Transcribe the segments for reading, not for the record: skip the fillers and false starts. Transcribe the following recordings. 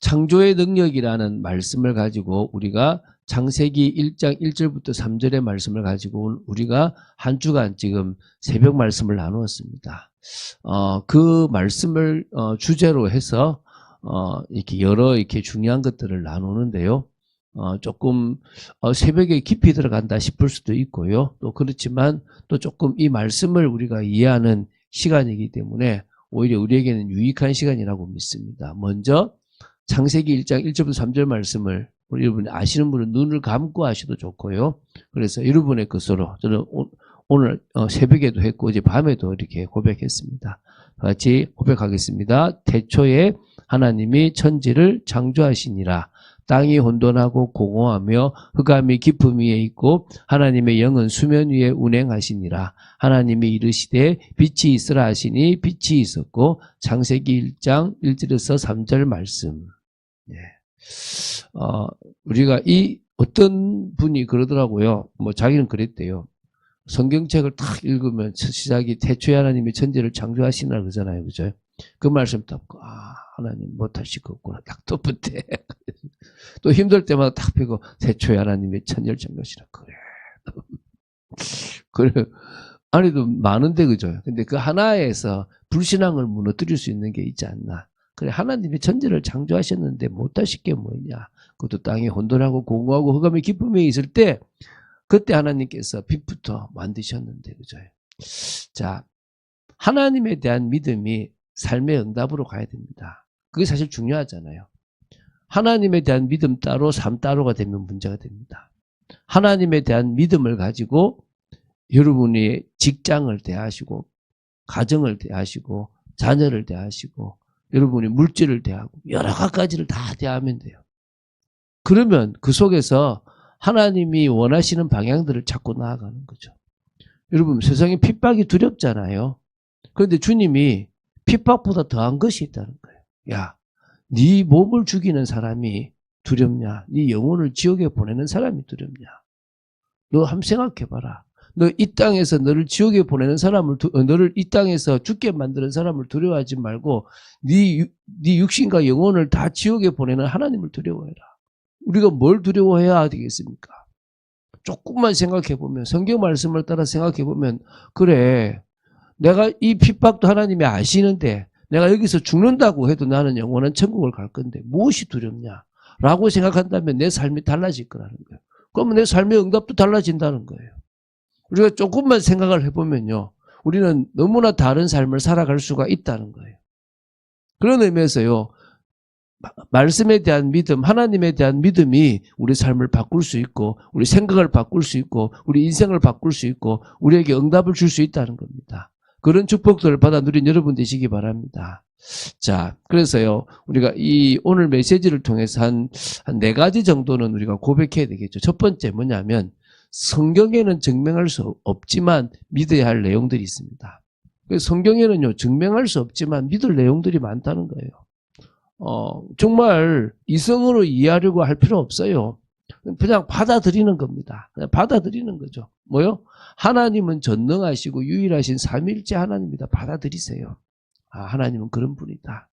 창조의 능력이라는 말씀을 가지고 우리가 창세기 1장 1절부터 3절의 말씀을 가지고 우리가 한 주간 지금 새벽 말씀을 나누었습니다. 그 말씀을 주제로 해서 이렇게 여러 이렇게 중요한 것들을 나누는데요. 조금 새벽에 깊이 들어간다 싶을 수도 있고요. 또 그렇지만 또 조금 이 말씀을 우리가 이해하는 시간이기 때문에 오히려 우리에게는 유익한 시간이라고 믿습니다. 먼저 창세기 1장 1절부터 3절 말씀을 우리 여러분이 아시는 분은 눈을 감고 하셔도 좋고요. 그래서 여러분의 것으로 저는 오늘 새벽에도 했고 어제 밤에도 이렇게 고백했습니다. 같이 고백하겠습니다. 태초에 하나님이 천지를 창조하시니라. 땅이 혼돈하고 공허하며 흑암이 깊음 위에 있고 하나님의 영은 수면 위에 운행하시니라. 하나님이 이르시되 빛이 있으라 하시니 빛이 있었고 창세기 1장 1절에서 3절 말씀. 우리가 이 어떤 분이 그러더라고요. 뭐 자기는 그랬대요. 성경책을 딱 읽으면 시작이 태초에 하나님이 천지를 창조하시나 그러잖아요. 그죠? 그 말씀 딱 하나님 못하실 거 없구나. 딱 덮은데 또 힘들 때마다 딱 펴고 태초에 하나님이 천지를 창조하시라. 그래. 아니도 많은데 그죠? 근데 그 하나에서 불신앙을 무너뜨릴 수 있는 게 있지 않나. 그래 하나님이 천지를 창조하셨는데 못하실 게 뭐냐. 그것도 땅이 혼돈하고 공허하고 흑암의 깊음에 있을 때 그때 하나님께서 빛부터 만드셨는데 그죠? 자, 하나님에 대한 믿음이 삶의 응답으로 가야 됩니다. 그게 사실 중요하잖아요. 하나님에 대한 믿음 따로 삶 따로가 되면 문제가 됩니다. 하나님에 대한 믿음을 가지고 여러분이 직장을 대하시고 가정을 대하시고 자녀를 대하시고 여러분이 물질을 대하고 여러 가지를 다 대하면 돼요. 그러면 그 속에서 하나님이 원하시는 방향들을 찾고 나아가는 거죠. 여러분 세상에 핍박이 두렵잖아요. 그런데 주님이 핍박보다 더한 것이 있다는 거예요. 야, 네 몸을 죽이는 사람이 두렵냐? 네 영혼을 지옥에 보내는 사람이 두렵냐? 너 한번 생각해봐라. 너 이 땅에서 너를 지옥에 보내는 사람을, 너를 이 땅에서 죽게 만드는 사람을 두려워하지 말고 네 육신과 영혼을 다 지옥에 보내는 하나님을 두려워해라. 우리가 뭘 두려워해야 되겠습니까? 조금만 생각해보면, 성경 말씀을 따라 생각해보면, 그래, 내가 이 핍박도 하나님이 아시는데 내가 여기서 죽는다고 해도 나는 영원한 천국을 갈 건데 무엇이 두렵냐? 라고 생각한다면 내 삶이 달라질 거라는 거예요. 그러면 내 삶의 응답도 달라진다는 거예요. 우리가 조금만 생각을 해보면요. 우리는 너무나 다른 삶을 살아갈 수가 있다는 거예요. 그런 의미에서요. 말씀에 대한 믿음, 하나님에 대한 믿음이 우리 삶을 바꿀 수 있고 우리 생각을 바꿀 수 있고 우리 인생을 바꿀 수 있고 우리에게 응답을 줄 수 있다는 겁니다. 그런 축복들을 받아 누린 여러분 되시기 바랍니다. 자, 그래서요, 우리가 이 오늘 메시지를 통해서 한 4가지 정도는 우리가 고백해야 되겠죠. 첫 번째 뭐냐면, 성경에는 증명할 수 없지만 믿어야 할 내용들이 있습니다. 성경에는요, 증명할 수 없지만 믿을 내용들이 많다는 거예요. 정말 이성으로 이해하려고 할 필요 없어요. 그냥 받아들이는 겁니다. 그냥 받아들이는 거죠. 뭐요? 하나님은 전능하시고 유일하신 삼위일체 하나님이다. 받아들이세요. 하나님은 그런 분이다.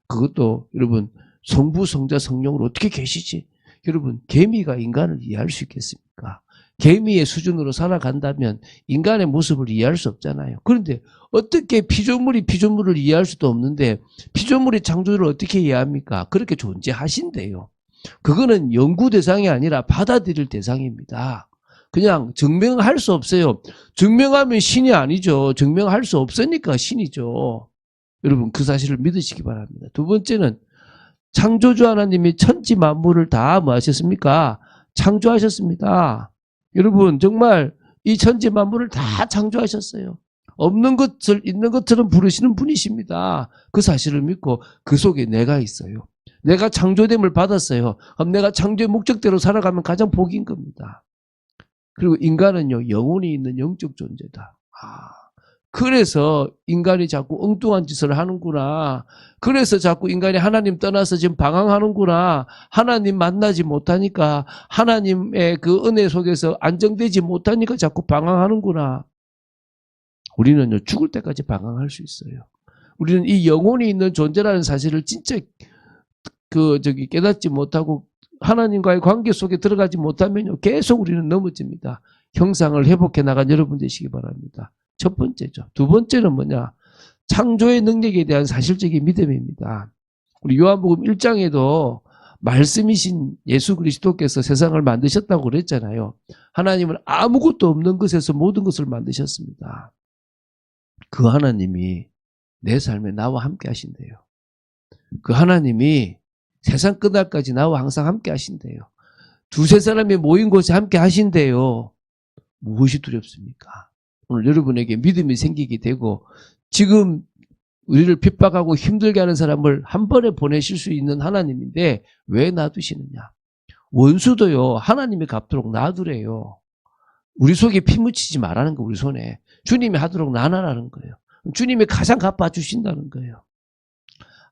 그것도 여러분 성부, 성자, 성령으로 어떻게 계시지? 여러분 개미가 인간을 이해할 수 있겠습니까? 개미의 수준으로 살아간다면 인간의 모습을 이해할 수 없잖아요. 그런데 어떻게 피조물이 피조물을 이해할 수도 없는데 피조물의 창조를 어떻게 이해합니까? 그렇게 존재하신대요. 그거는 연구 대상이 아니라 받아들일 대상입니다. 그냥 증명할 수 없어요. 증명하면 신이 아니죠. 증명할 수 없으니까 신이죠. 여러분 그 사실을 믿으시기 바랍니다. 두 번째는 창조주 하나님이 천지 만물을 다 뭐 하셨습니까? 창조하셨습니다. 여러분 정말 이 천지 만물을 다 창조하셨어요. 없는 것을 있는 것처럼 부르시는 분이십니다. 그 사실을 믿고 그 속에 내가 있어요. 내가 창조됨을 받았어요. 그럼 내가 창조의 목적대로 살아가면 가장 복인 겁니다. 그리고 인간은요, 영혼이 있는 영적 존재다. 그래서 인간이 자꾸 엉뚱한 짓을 하는구나. 그래서 자꾸 인간이 하나님 떠나서 지금 방황하는구나. 하나님 만나지 못하니까, 하나님의 그 은혜 속에서 안정되지 못하니까 자꾸 방황하는구나. 우리는요, 죽을 때까지 방황할 수 있어요. 우리는 이 영혼이 있는 존재라는 사실을 진짜 깨닫지 못하고 하나님과의 관계 속에 들어가지 못하면요, 계속 우리는 넘어집니다. 형상을 회복해 나간 여러분 되시기 바랍니다. 첫 번째죠. 두 번째는 뭐냐? 창조의 능력에 대한 사실적인 믿음입니다. 우리 요한복음 1장에도 말씀이신 예수 그리스도께서 세상을 만드셨다고 그랬잖아요. 하나님은 아무것도 없는 것에서 모든 것을 만드셨습니다. 그 하나님이 내 삶에 나와 함께 하신대요. 그 하나님이 세상 끝날까지 나와 항상 함께 하신대요. 두세 사람이 모인 곳에 함께 하신대요. 무엇이 두렵습니까? 오늘 여러분에게 믿음이 생기게 되고 지금 우리를 핍박하고 힘들게 하는 사람을 한 번에 보내실 수 있는 하나님인데 왜 놔두시느냐? 원수도요, 하나님이 갚도록 놔두래요. 우리 속에 피 묻히지 말라는 거, 우리 손에. 주님이 하도록 놔놔라는 거예요. 주님이 가장 갚아주신다는 거예요.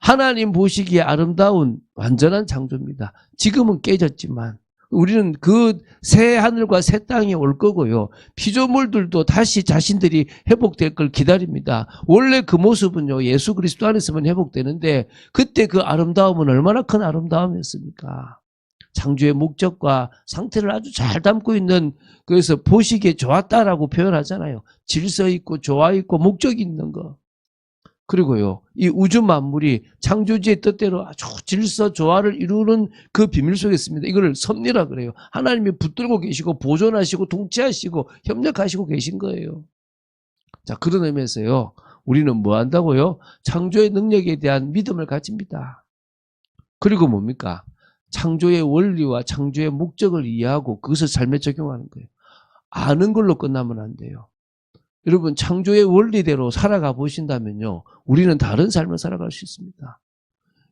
하나님 보시기에 아름다운 완전한 창조입니다. 지금은 깨졌지만 우리는 그 새 하늘과 새 땅이 올 거고요. 피조물들도 다시 자신들이 회복될 걸 기다립니다. 원래 그 모습은요, 예수 그리스도 안에서만 회복되는데 그때 그 아름다움은 얼마나 큰 아름다움이었습니까? 창조의 목적과 상태를 아주 잘 담고 있는, 그래서 보시기에 좋았다라고 표현하잖아요. 질서 있고 조화 있고 목적이 있는 거. 그리고요, 이 우주 만물이 창조주의 뜻대로 아주 질서 조화를 이루는 그 비밀 속에 있습니다. 이걸 섭리라 그래요. 하나님이 붙들고 계시고 보존하시고 통치하시고 협력하시고 계신 거예요. 자, 그런 의미에서요, 우리는 뭐 한다고요? 창조의 능력에 대한 믿음을 가집니다. 그리고 뭡니까? 창조의 원리와 창조의 목적을 이해하고 그것을 삶에 적용하는 거예요. 아는 걸로 끝나면 안 돼요. 여러분, 창조의 원리대로 살아가 보신다면요, 우리는 다른 삶을 살아갈 수 있습니다.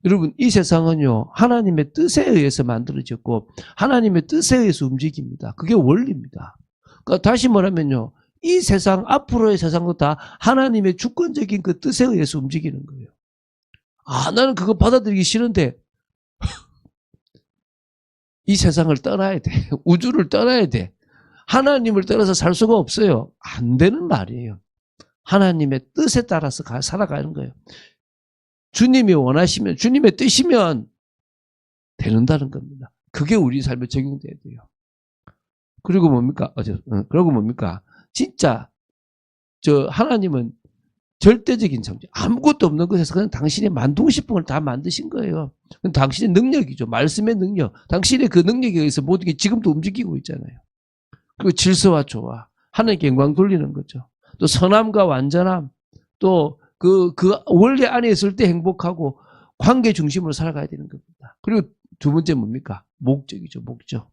여러분, 이 세상은요, 하나님의 뜻에 의해서 만들어졌고 하나님의 뜻에 의해서 움직입니다. 그게 원리입니다. 그러니까 다시 말하면요, 이 세상, 앞으로의 세상도 다 하나님의 주권적인 그 뜻에 의해서 움직이는 거예요. 아, 나는 그거 받아들이기 싫은데 이 세상을 떠나야 돼. 우주를 떠나야 돼. 하나님을 따라서 살 수가 없어요. 안 되는 말이에요. 하나님의 뜻에 따라서 살아가는 거예요. 주님이 원하시면, 주님의 뜻이면 되는다는 겁니다. 그게 우리 삶에 적용돼야 돼요. 그리고 뭡니까? 그리고 뭡니까? 진짜 하나님은 절대적인 창조, 아무것도 없는 것에서 그냥 당신이 만들고 싶은 걸 다 만드신 거예요. 그건 당신의 능력이죠. 말씀의 능력. 당신의 그 능력에 의해서 모든 게 지금도 움직이고 있잖아요. 그리고 질서와 조화, 하나님께 영광 돌리는 거죠. 또 선함과 완전함, 또 그 원리 안에 있을 때 행복하고 관계 중심으로 살아가야 되는 겁니다. 그리고 두 번째 뭡니까? 목적이죠, 목적.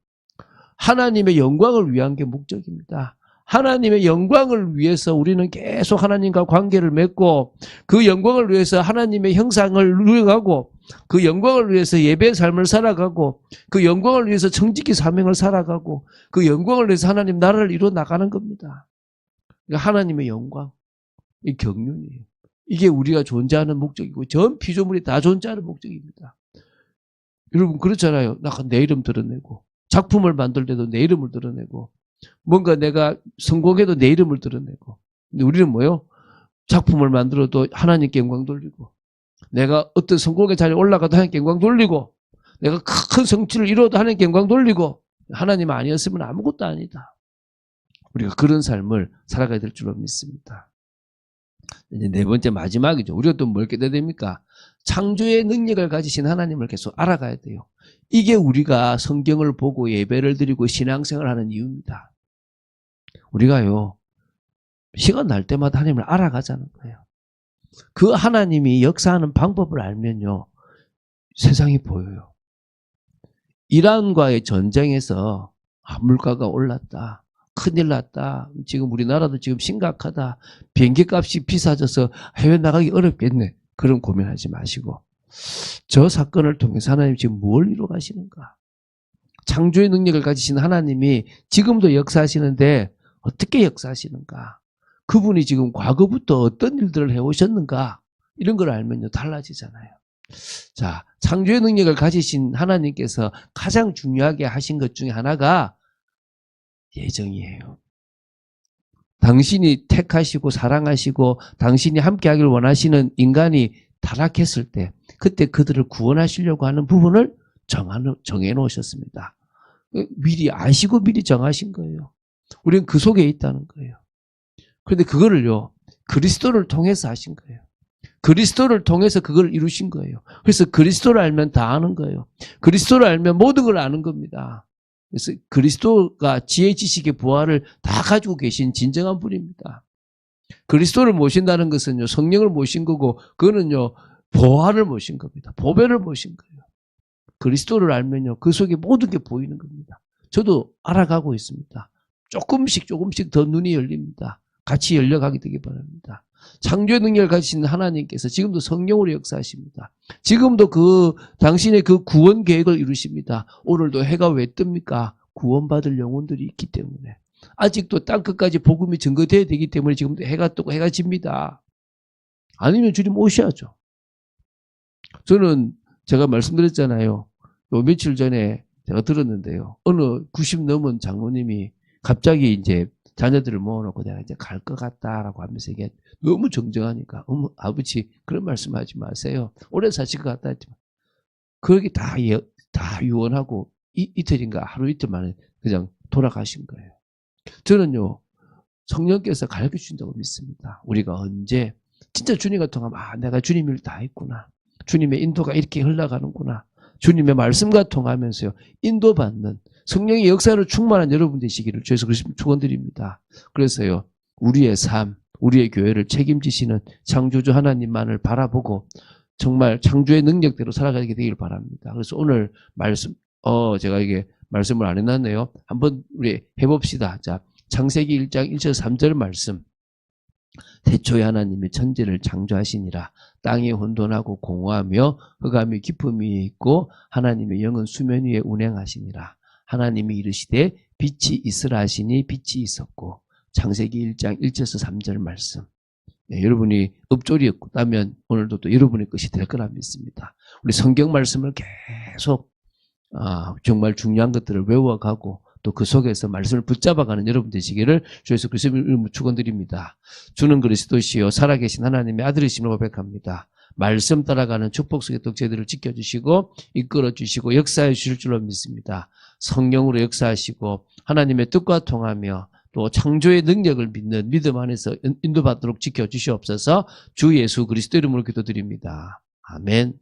하나님의 영광을 위한 게 목적입니다. 하나님의 영광을 위해서 우리는 계속 하나님과 관계를 맺고 그 영광을 위해서 하나님의 형상을 누려가고 그 영광을 위해서 예배의 삶을 살아가고 그 영광을 위해서 청지기 사명을 살아가고 그 영광을 위해서 하나님 나라를 이루어 나가는 겁니다. 그러니까 하나님의 영광, 이 경륜이에요. 이게 우리가 존재하는 목적이고 전 피조물이 다 존재하는 목적입니다. 여러분 그렇잖아요. 나 내 이름 드러내고 작품을 만들 때도 내 이름을 드러내고 뭔가 내가 성공해도 내 이름을 드러내고. 근데 우리는 뭐요? 작품을 만들어도 하나님께 영광 돌리고 내가 어떤 성공의 자리에 올라가도 하나님께 영광 돌리고 내가 큰 성취를 이루어도 하나님께 영광 돌리고 하나님 아니었으면 아무것도 아니다. 우리가 그런 삶을 살아가야 될 줄로 믿습니다. 이제 네 번째 마지막이죠. 우리가 또 뭘 깨달아야 됩니까? 창조의 능력을 가지신 하나님을 계속 알아가야 돼요. 이게 우리가 성경을 보고 예배를 드리고 신앙생활을 하는 이유입니다. 우리가요, 시간 날 때마다 하나님을 알아가자는 거예요. 그 하나님이 역사하는 방법을 알면요, 세상이 보여요. 이란과의 전쟁에서 물가가 올랐다. 큰일 났다. 지금 우리나라도 지금 심각하다. 비행기 값이 비싸져서 해외 나가기 어렵겠네. 그런 고민하지 마시고 저 사건을 통해서 하나님 지금 뭘 이루어 가시는가? 창조의 능력을 가지신 하나님이 지금도 역사하시는데 어떻게 역사하시는가? 그분이 지금 과거부터 어떤 일들을 해오셨는가? 이런 걸 알면요 달라지잖아요. 자, 창조의 능력을 가지신 하나님께서 가장 중요하게 하신 것 중에 하나가 예정이에요. 당신이 택하시고 사랑하시고 당신이 함께하길 원하시는 인간이 타락했을 때 그때 그들을 구원하시려고 하는 부분을 정해 놓으셨습니다. 미리 아시고 미리 정하신 거예요. 우리는 그 속에 있다는 거예요. 그런데 그거를요, 그리스도를 통해서 하신 거예요. 그리스도를 통해서 그걸 이루신 거예요. 그래서 그리스도를 알면 다 아는 거예요. 그리스도를 알면 모든 걸 아는 겁니다. 그래서 그리스도가 지혜, 지식의 부활을 다 가지고 계신 진정한 분입니다. 그리스도를 모신다는 것은요, 성령을 모신 거고, 그거는요, 보화를 모신 겁니다. 보배를 모신 거예요. 그리스도를 알면요, 그 속에 모든 게 보이는 겁니다. 저도 알아가고 있습니다. 조금씩 더 눈이 열립니다. 같이 열려가게 되기 바랍니다. 창조의 능력을 가지신 하나님께서 지금도 성령으로 역사하십니다. 지금도 당신의 그 구원 계획을 이루십니다. 오늘도 해가 왜 뜹니까? 구원받을 영혼들이 있기 때문에. 아직도 땅끝까지 복음이 증거되어야 되기 때문에 지금도 해가 뜨고 해가 집니다. 아니면 주님 오셔야죠. 저는 제가 말씀드렸잖아요. 요 며칠 전에 제가 들었는데요. 어느 90 넘은 장로님이 갑자기 이제 자녀들을 모아놓고 내가 이제 갈 것 같다라고 하면서 이게 너무 정정하니까, 어머, 아버지, 그런 말씀 하지 마세요. 오래 사실 것 같다 했지만, 그렇게 다 유언하고 이틀인가 하루 이틀 만에 그냥 돌아가신 거예요. 저는요, 성령께서 가르쳐 주신다고 믿습니다. 우리가 언제 진짜 주님과 통하면, 내가 주님 일 다 했구나. 주님의 인도가 이렇게 흘러가는구나. 주님의 말씀과 통하면서요, 인도받는 성령의 역사로 충만한 여러분 되시기를 주에서 축원드립니다. 그래서요, 우리의 삶, 우리의 교회를 책임지시는 창조주 하나님만을 바라보고 정말 창조의 능력대로 살아가게 되길 바랍니다. 그래서 오늘 말씀, 제가 이게 말씀을 안 해놨네요. 한번 우리 해봅시다. 자, 창세기 1장 1절 3절 말씀. 태초에 하나님이 천지를 창조하시니라. 땅이 혼돈하고 공허하며 흑암이 깊음이 있고 하나님의 영은 수면 위에 운행하시니라. 하나님이 이르시되 빛이 있으라 하시니 빛이 있었고. 창세기 1장 1절에서 3절 말씀. 네, 여러분이 읊조리였다면 오늘도 또 여러분의 것이 될 거라 믿습니다. 우리 성경 말씀을 계속 정말 중요한 것들을 외워가고 또 그 속에서 말씀을 붙잡아가는 여러분 되시기를 주 예수 그리스도의 이름으로 축원드립니다. 주는 그리스도시요 살아계신 하나님의 아들이심을 고백합니다. 말씀 따라가는 축복 속의 독재들을 지켜주시고 이끌어주시고 역사해 주실 줄로 믿습니다. 성령으로 역사하시고 하나님의 뜻과 통하며 또 창조의 능력을 믿는 믿음 안에서 인도받도록 지켜주시옵소서. 주 예수 그리스도 이름으로 기도드립니다. 아멘.